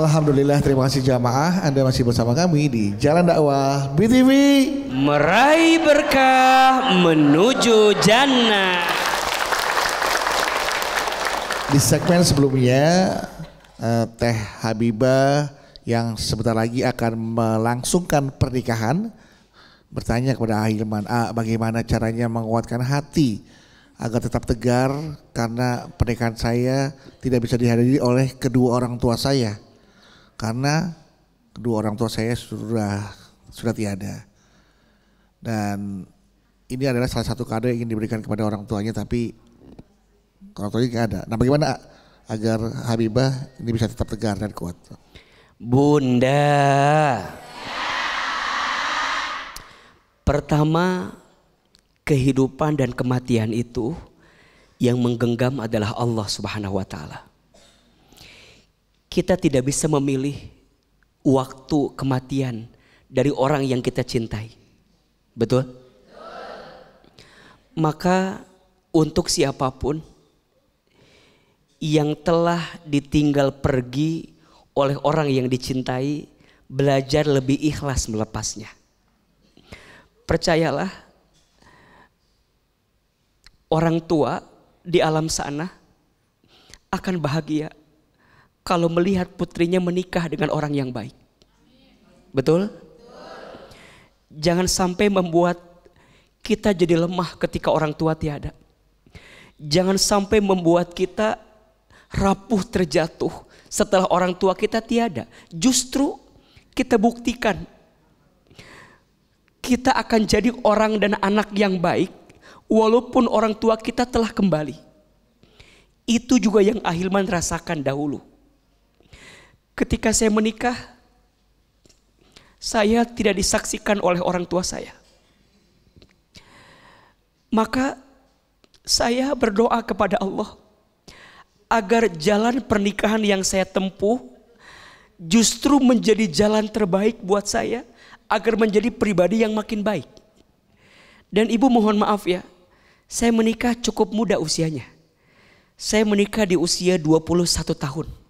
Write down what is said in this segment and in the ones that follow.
Alhamdulillah, terima kasih jamaah. Anda masih bersama kami di Jalan Dakwah BTV. Meraih berkah menuju jannah. Di segmen sebelumnya, Teh Habibah yang sebentar lagi akan melangsungkan pernikahan bertanya kepada Ahilman, bagaimana caranya menguatkan hati agar tetap tegar karena pernikahan saya tidak bisa dihadiri oleh kedua orang tua saya karena kedua orang tua saya sudah tiada, dan ini adalah salah satu kado yang ingin diberikan kepada orang tuanya tapi orang tuanya nggak ada. Nah, bagaimana agar Habibah ini bisa tetap tegar dan kuat? Bunda, pertama, kehidupan dan kematian itu yang menggenggam adalah Allah Subhanahu wa taala. Kita tidak bisa memilih waktu kematian dari orang yang kita cintai. Betul? Maka untuk siapapun yang telah ditinggal pergi oleh orang yang dicintai, belajar lebih ikhlas melepasnya. Percayalah, orang tua di alam sana akan bahagia kalau melihat putrinya menikah dengan orang yang baik. Betul? Jangan sampai membuat kita jadi lemah ketika orang tua tiada. Jangan sampai membuat kita rapuh terjatuh setelah orang tua kita tiada. Justru kita buktikan kita akan jadi orang dan anak yang baik walaupun orang tua kita telah kembali. Itu juga yang Ahilman rasakan dahulu. Ketika saya menikah, saya tidak disaksikan oleh orang tua saya. Maka saya berdoa kepada Allah agar jalan pernikahan yang saya tempuh justru menjadi jalan terbaik buat saya, agar menjadi pribadi yang makin baik. Dan ibu mohon maaf ya, saya menikah cukup muda usianya. Saya menikah di usia 21 tahun.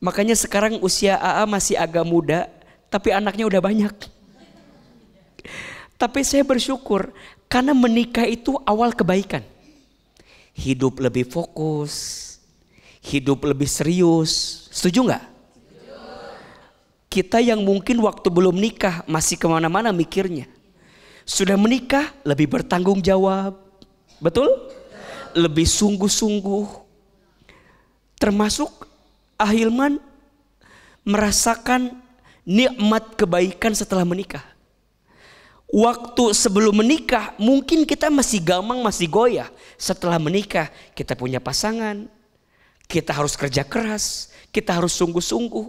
Makanya sekarang usia AA masih agak muda, tapi anaknya udah banyak. Tapi saya bersyukur karena menikah itu awal kebaikan. Hidup lebih fokus, hidup lebih serius. Setuju nggak? Kita yang mungkin waktu belum nikah masih kemana-mana mikirnya, sudah menikah lebih bertanggung jawab, betul? Lebih sungguh-sungguh. Termasuk Ahilman merasakan nikmat kebaikan setelah menikah. Waktu sebelum menikah mungkin kita masih gamang, masih goyah. Setelah menikah kita punya pasangan, kita harus kerja keras, kita harus sungguh-sungguh.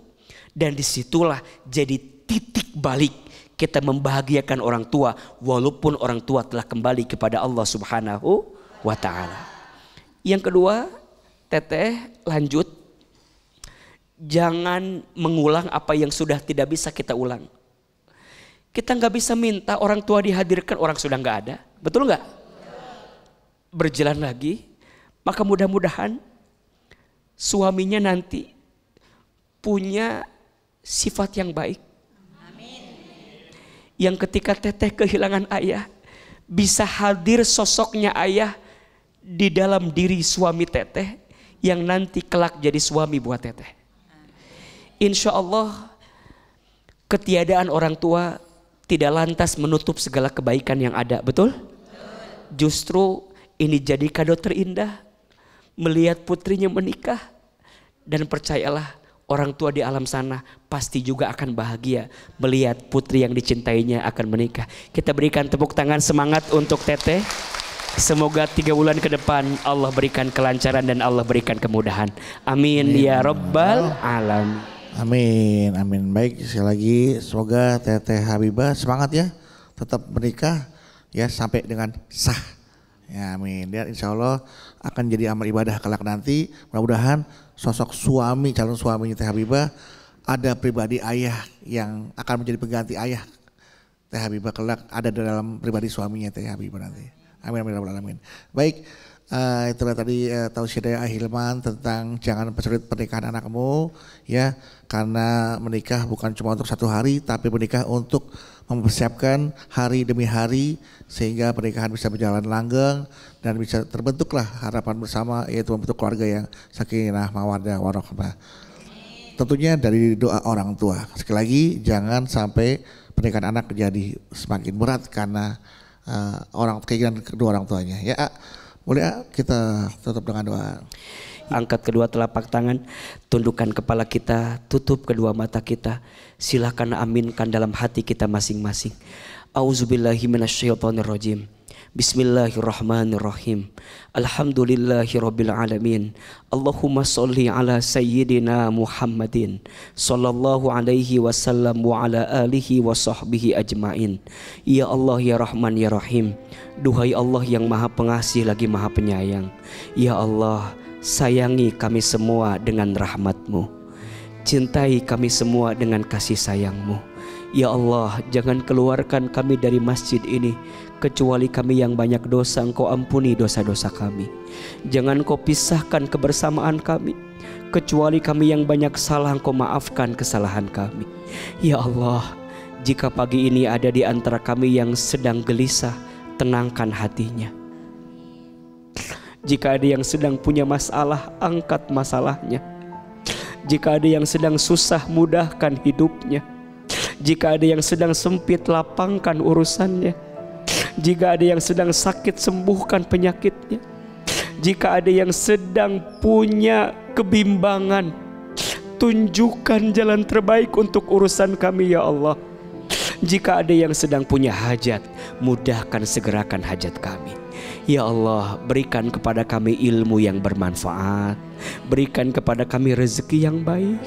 Dan disitulah jadi titik balik kita membahagiakan orang tua walaupun orang tua telah kembali kepada Allah Subhanahu wa ta'ala. Yang kedua, Teteh lanjut, jangan mengulang apa yang sudah tidak bisa kita ulang. Kita nggak bisa minta orang tua dihadirkan, orang sudah nggak ada, betul nggak? Berjalan lagi, maka mudah-mudahan suaminya nanti punya sifat yang baik. Amin. Yang ketika Teteh kehilangan ayah, bisa hadir sosoknya ayah di dalam diri suami Teteh yang nanti kelak jadi suami buat Teteh. Insya Allah ketiadaan orang tua tidak lantas menutup segala kebaikan yang ada, betul? Justru ini jadi kado terindah melihat putrinya menikah, dan percayalah orang tua di alam sana pasti juga akan bahagia melihat putri yang dicintainya akan menikah. Kita berikan tepuk tangan semangat untuk Teteh. Semoga 3 bulan ke depan Allah berikan kelancaran dan Allah berikan kemudahan. Amin, amin. Ya Rabbal Alamin. Amin, amin. Baik, sekali lagi semoga Teteh Habibah semangat ya, tetap menikah ya sampai dengan sah. Ya, amin. Dan insya Allah akan jadi amal ibadah kelak nanti. Mudah-mudahan sosok suami, calon suaminya Teh Habibah ada pribadi ayah yang akan menjadi pengganti ayah Teh Habibah kelak ada dalam pribadi suaminya Teh Habibah nanti. Amin, amin, amin. Baik, Itulah tadi tausiah dari Ahilman tentang jangan persulit pernikahan anakmu ya, karena menikah bukan cuma untuk satu hari tapi menikah untuk mempersiapkan hari demi hari sehingga pernikahan bisa berjalan langgeng dan bisa terbentuklah harapan bersama, yaitu membentuk keluarga yang sakinah mawaddah warahmah. Tentunya dari doa orang tua. Sekali lagi jangan sampai pernikahan anak menjadi semakin berat karena keinginan kedua orang tuanya. Ya, boleh kita tutup dengan doa. Angkat kedua telapak tangan, tundukkan kepala kita, tutup kedua mata kita. Silakan aminkan dalam hati kita masing-masing. Auzubillahi minasyaitonirrajim. Bismillahirrahmanirrahim. Alhamdulillahirabbil alamin. Allahumma sholli ala sayyidina Muhammadin sallallahu alaihi wasallam wa ala alihi wa sahbihi ajmain. Ya Allah ya Rahman ya Rahim. Duhai Allah yang Maha Pengasih lagi Maha Penyayang. Ya Allah, sayangi kami semua dengan rahmat-Mu. Cintai kami semua dengan kasih sayang-Mu. Ya Allah, jangan keluarkan kami dari masjid ini kecuali kami yang banyak dosa, Engkau ampuni dosa-dosa kami. Jangan Engkau pisahkan kebersamaan kami kecuali kami yang banyak salah, Engkau maafkan kesalahan kami. Ya Allah, jika pagi ini ada di antara kami yang sedang gelisah, tenangkan hatinya. Jika ada yang sedang punya masalah, angkat masalahnya. Jika ada yang sedang susah, mudahkan hidupnya. Jika ada yang sedang sempit, lapangkan urusannya. Jika ada yang sedang sakit, sembuhkan penyakitnya. Jika ada yang sedang punya kebimbangan, tunjukkan jalan terbaik untuk urusan kami ya Allah. Jika ada yang sedang punya hajat, mudahkan segerakan hajat kami. Ya Allah, berikan kepada kami ilmu yang bermanfaat. Berikan kepada kami rezeki yang baik.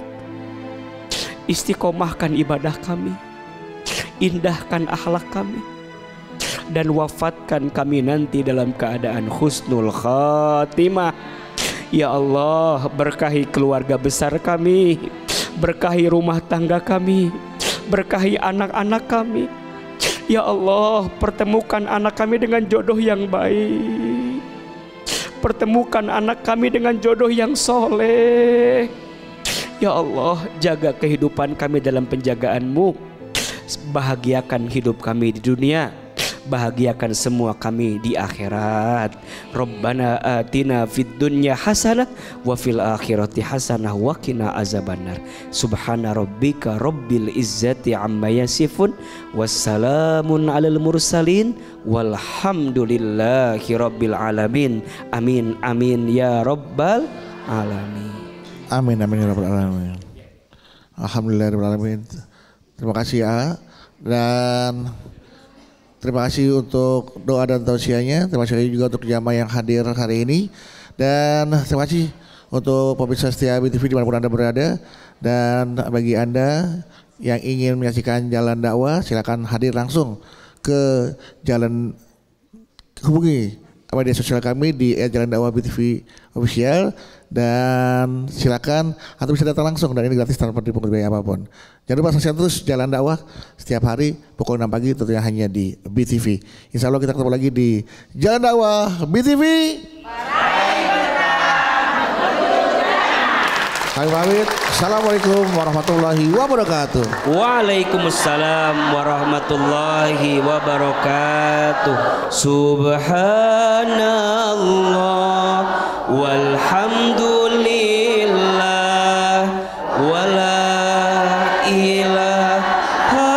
Istiqomahkan ibadah kami. Indahkan akhlak kami. Dan wafatkan kami nanti dalam keadaan husnul khatimah. Ya Allah, berkahi keluarga besar kami. Berkahi rumah tangga kami. Berkahi anak-anak kami. Ya Allah, pertemukan anak kami dengan jodoh yang baik. Pertemukan anak kami dengan jodoh yang soleh. Ya Allah, jaga kehidupan kami dalam penjagaan-Mu. Bahagiakan hidup kami di dunia, bahagiakan semua kami di akhirat. Rabbana atina fid dunya hasanah wa fil akhirati hasanah wa qina azabannar. Subhana rabbika rabbil izzati amma yasifun wassalamun alal mursalin walhamdulillahi rabbil alamin. Amin amin ya rabbal alamin. Amin amin ya rabbal alamin. Alhamdulillah rabbil alamin. Terima kasih ya, dan terima kasih untuk doa dan tausiahnya. Terima kasih juga untuk jamaah yang hadir hari ini. Dan terima kasih untuk pemirsa setia BTV dimanapun Anda berada. Dan bagi Anda yang ingin menyaksikan jalan dakwah, silakan hadir langsung ke jalan, hubungi media sosial kami di Jalan Dakwah BTV Official. Dan silakan atau bisa datang langsung, dan ini gratis tanpa dipungut biaya apapun. Jangan lupa saksikan terus Jalan Dakwah setiap hari pukul 6 pagi tentunya hanya di BTV. Insya Allah kita ketemu lagi di Jalan Dakwah BTV. Kami pamit. Assalamualaikum warahmatullahi wabarakatuh. Waalaikumsalam warahmatullahi wabarakatuh. Subhanallah walhamdulillah wala ilaha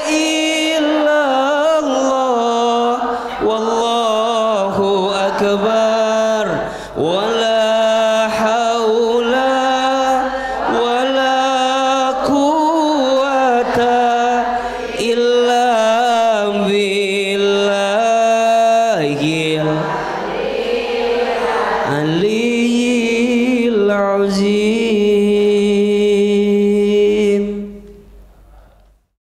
illallah wallahu akbar wala haula wala quwata illa